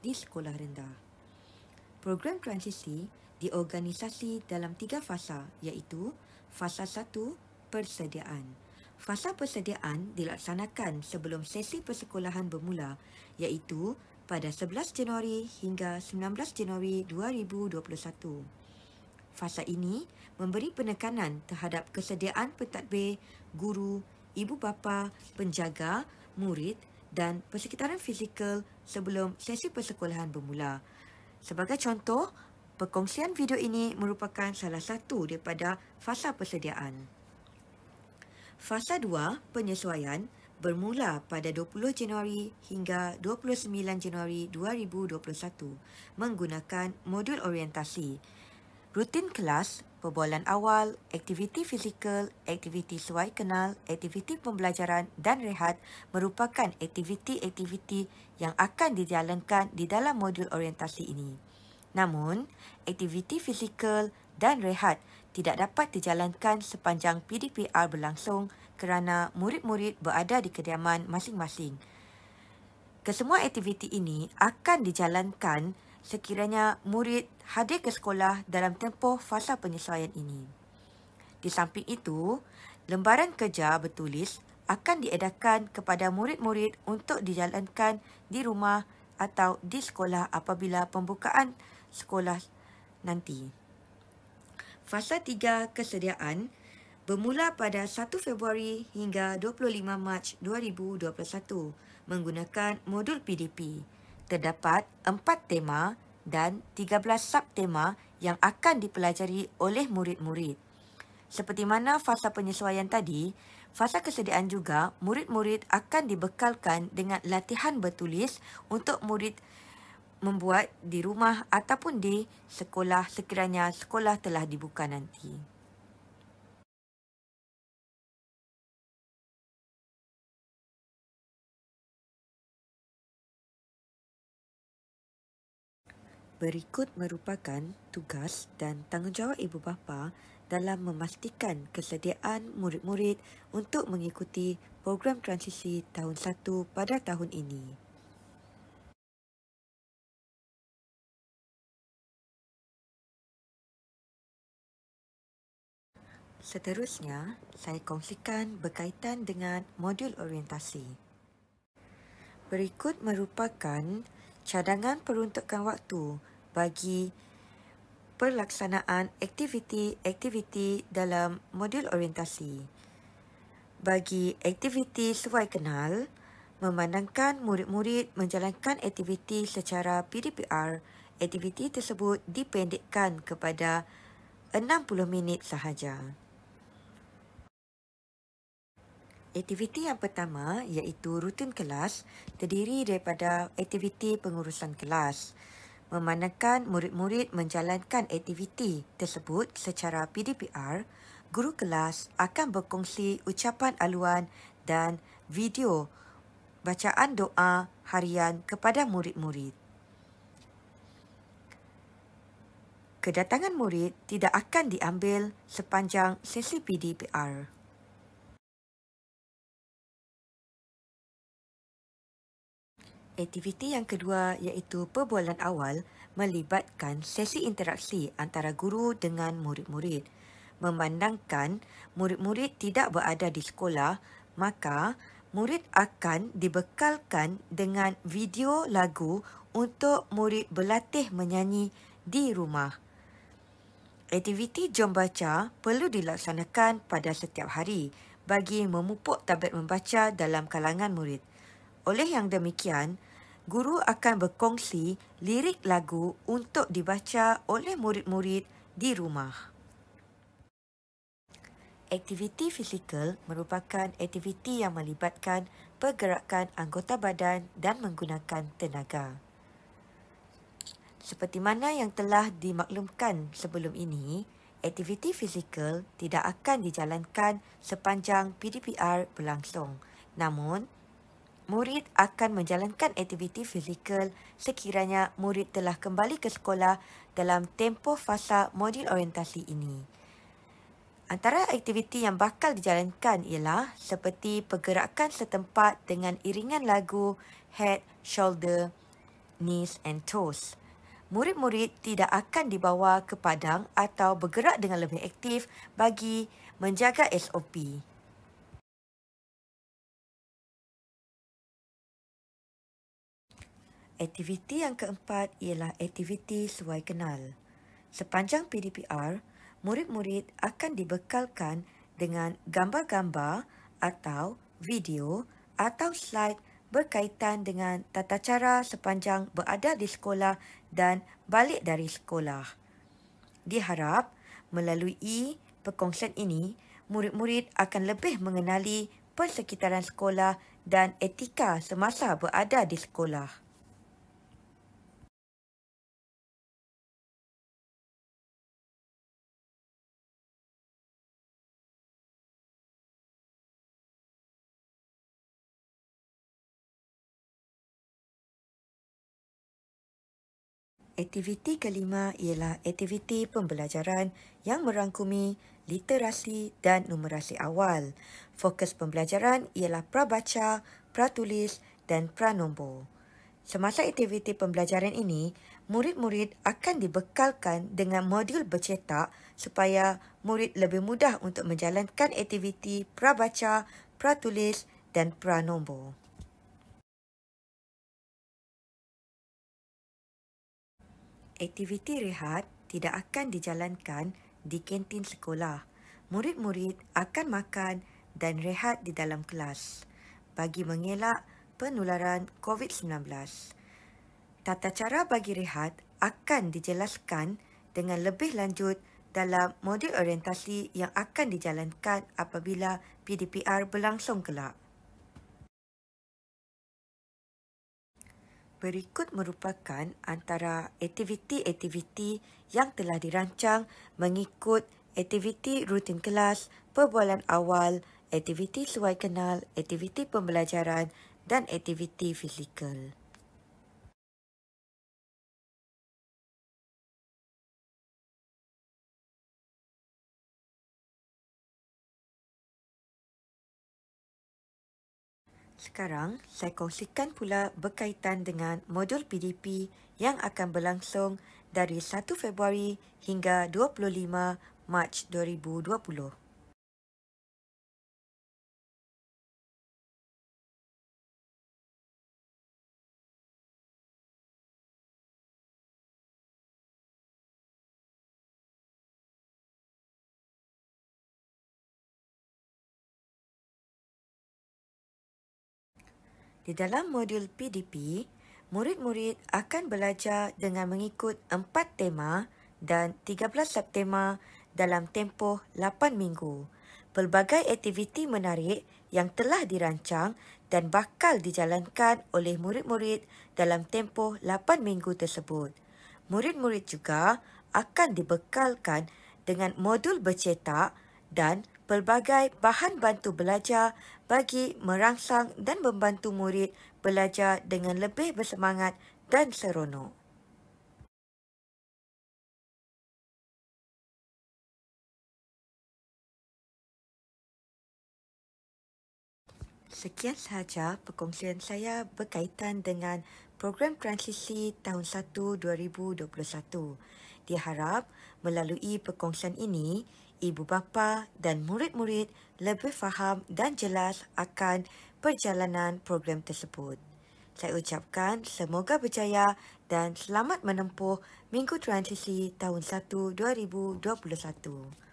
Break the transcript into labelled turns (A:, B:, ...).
A: di sekolah rendah. Program transisi diorganisasi dalam 3 fasa iaitu Fasa 1, persediaan. Fasa persediaan dilaksanakan sebelum sesi persekolahan bermula iaitu pada 11 Januari hingga 19 Januari 2021. Fasa ini memberi penekanan terhadap kesediaan pentadbir, guru, ibu bapa, penjaga, murid dan persekitaran fizikal sebelum sesi persekolahan bermula. Sebagai contoh, perkongsian video ini merupakan salah satu daripada fasa persediaan. Fasa 2, penyesuaian, bermula pada 20 Januari hingga 29 Januari 2021 menggunakan modul orientasi, rutin kelas, perbualan awal, aktiviti fizikal, aktiviti suai kenal, aktiviti pembelajaran dan rehat merupakan aktiviti-aktiviti yang akan dijalankan di dalam modul orientasi ini. Namun, aktiviti fizikal dan rehat tidak dapat dijalankan sepanjang PDPR berlangsung kerana murid-murid berada di kediaman masing-masing. Kesemua aktiviti ini akan dijalankan sekiranya murid hadir ke sekolah dalam tempoh fasa penyesuaian ini. Di samping itu, lembaran kerja bertulis akan diedarkan kepada murid-murid untuk dijalankan di rumah atau di sekolah apabila pembukaan sekolah nanti. Fasa 3, kesediaan, bermula pada 1 Februari hingga 25 Mac 2021 menggunakan modul PDP. Terdapat 4 tema dan 13 subtema yang akan dipelajari oleh murid-murid. Seperti mana fasa penyesuaian tadi, fasa kesediaan juga murid-murid akan dibekalkan dengan latihan bertulis untuk murid membuat di rumah ataupun di sekolah sekiranya sekolah telah dibuka nanti. Berikut merupakan tugas dan tanggungjawab ibu bapa dalam memastikan kesediaan murid-murid untuk mengikuti program transisi tahun 1 pada tahun ini. Seterusnya, saya kongsikan berkaitan dengan modul orientasi. Berikut merupakan cadangan peruntukan waktu bagi pelaksanaan aktiviti-aktiviti dalam modul orientasi. Bagi aktiviti suai kenal, memandangkan murid-murid menjalankan aktiviti secara PDPR, aktiviti tersebut dipendekkan kepada 60 minit sahaja. Aktiviti yang pertama iaitu rutin kelas terdiri daripada aktiviti pengurusan kelas. Memandangkan murid-murid menjalankan aktiviti tersebut secara PDPR, guru kelas akan berkongsi ucapan aluan dan video bacaan doa harian kepada murid-murid. Kedatangan murid tidak akan diambil sepanjang sesi PDPR. Aktiviti yang kedua iaitu perbualan awal melibatkan sesi interaksi antara guru dengan murid-murid. Memandangkan murid-murid tidak berada di sekolah, maka murid akan dibekalkan dengan video lagu untuk murid berlatih menyanyi di rumah. Aktiviti jom baca perlu dilaksanakan pada setiap hari bagi memupuk tabiat membaca dalam kalangan murid. Oleh yang demikian, guru akan berkongsi lirik lagu untuk dibaca oleh murid-murid di rumah. Aktiviti fizikal merupakan aktiviti yang melibatkan pergerakan anggota badan dan menggunakan tenaga. Seperti mana yang telah dimaklumkan sebelum ini, aktiviti fizikal tidak akan dijalankan sepanjang PDPR berlangsung. Namun, murid akan menjalankan aktiviti fizikal sekiranya murid telah kembali ke sekolah dalam tempoh fasa modul orientasi ini. Antara aktiviti yang bakal dijalankan ialah seperti pergerakan setempat dengan iringan lagu, head, shoulder, knees and toes. Murid-murid tidak akan dibawa ke padang atau bergerak dengan lebih aktif bagi menjaga SOP. Aktiviti yang keempat ialah aktiviti sesuai kenal. Sepanjang PDPR, murid-murid akan dibekalkan dengan gambar-gambar atau video atau slide berkaitan dengan tata cara sepanjang berada di sekolah dan balik dari sekolah. Diharap melalui perkongsian ini, murid-murid akan lebih mengenali persekitaran sekolah dan etika semasa berada di sekolah. Aktiviti kelima ialah aktiviti pembelajaran yang merangkumi literasi dan numerasi awal. Fokus pembelajaran ialah prabaca, pratulis dan pranombor. Semasa aktiviti pembelajaran ini, murid-murid akan dibekalkan dengan modul bercetak supaya murid lebih mudah untuk menjalankan aktiviti prabaca, pratulis dan pranombor. Aktiviti rehat tidak akan dijalankan di kantin sekolah. Murid-murid akan makan dan rehat di dalam kelas bagi mengelak penularan COVID-19. Tata cara bagi rehat akan dijelaskan dengan lebih lanjut dalam modul orientasi yang akan dijalankan apabila PDPR berlangsung kelak. Berikut merupakan antara aktiviti-aktiviti yang telah dirancang mengikut aktiviti rutin kelas, perbualan awal, aktiviti sesuai kenal, aktiviti pembelajaran dan aktiviti fizikal. Sekarang, saya kongsikan pula berkaitan dengan modul PDP yang akan berlangsung dari 1 Februari hingga 25 Mac 2020. Di dalam modul PDP, murid-murid akan belajar dengan mengikut 4 tema dan 13 subtema dalam tempoh 8 minggu. Pelbagai aktiviti menarik yang telah dirancang dan bakal dijalankan oleh murid-murid dalam tempoh 8 minggu tersebut. Murid-murid juga akan dibekalkan dengan modul bercetak dan pelbagai bahan bantu belajar bagi merangsang dan membantu murid belajar dengan lebih bersemangat dan seronok. Sekian sahaja perkongsian saya berkaitan dengan program transisi tahun 1 2021. Diharap melalui perkongsian ini, ibu bapa dan murid-murid lebih faham dan jelas akan perjalanan program tersebut. Saya ucapkan semoga berjaya dan selamat menempuh Minggu Transisi tahun 1 2021.